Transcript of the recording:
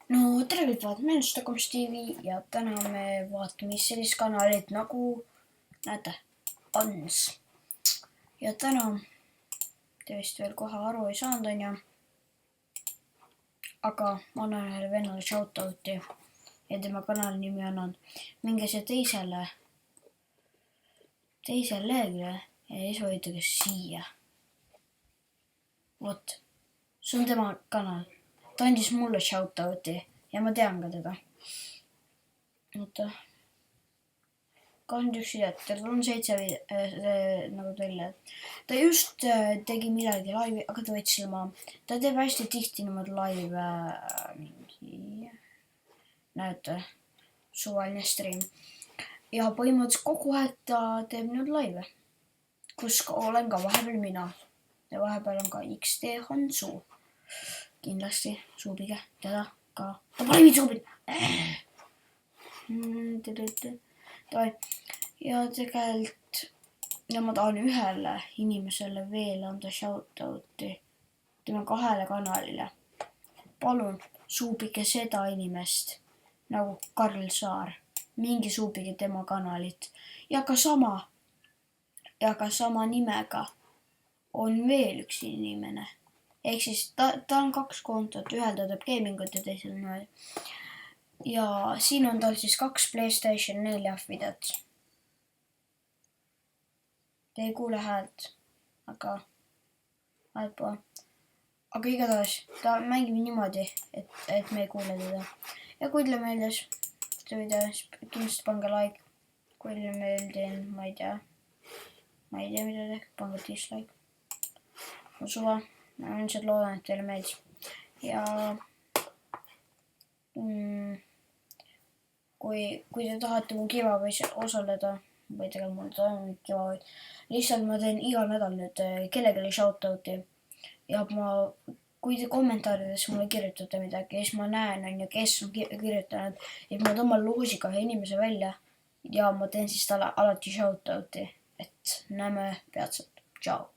No tere kõik vaatame Stockholm TV ja täna me vaatame sellist kanalit nagu, näete, Ans. Ja täna te vist veel kohe aru ei saanud, onju. Aga ma annan ühele vennale shoutouti ja tema kanali nimi on. Minge siia teisele leheküljele ja siis vajutage siia. Vot, see on tema kanal. Ta andis mulle shoutouti ja ma tean ka teda. Oota. 21 videot, tal on 7 nagu teile. Ta just tegi midagi laivi, aga ta võttis selle maha. Ta teeb hästi tihti niimoodi laive mingi, näete, suvaline stream. Ja põhimõtteliselt kogu aeg ta teeb nüüd laive, kus olen ka vahepeal mina. Ja vahepeal on ka XD Hansu. Kindlasti suubige teda ka. Ta pole mitte suubid. Ja tegelikult ja ma tahan ühele inimesele veel anda shoutouti tema 2 kanalile. Palun suubige seda inimest nagu Karl Saar. Mingi suubige tema kanalit. Ja ka sama nimega on veel üks inimene. Ehk siis ta on 2 kontot, ühel ta teeb gamingut ja teisel niimoodi. Ja siin on tal siis 2 PlayStation 4 videot. Te ei kuule häält, aga igatahes ta mängib niimoodi, et me ei kuule teda. Ja kui teile meeldis see video, siis kindlasti pange like. Kui teile meeldin, ma ei tea mida teha, pange dislike. No suva, ma ilmselt loodan, et teile meeldis. Ja kui te tahate mu giveaway's osaleda, või tegelikult mul toimub giveaway, lihtsalt ma teen igal nädal nüüd kellelegi shoutouti. Ja kui te kommentaarides mulle kirjutate midagi, siis ma näen, kes on kirjutanud, et ma tõmban loosiga ühe inimese välja ja ma teen siis talle alati shoutouti, et näeme peatselt. Tšau!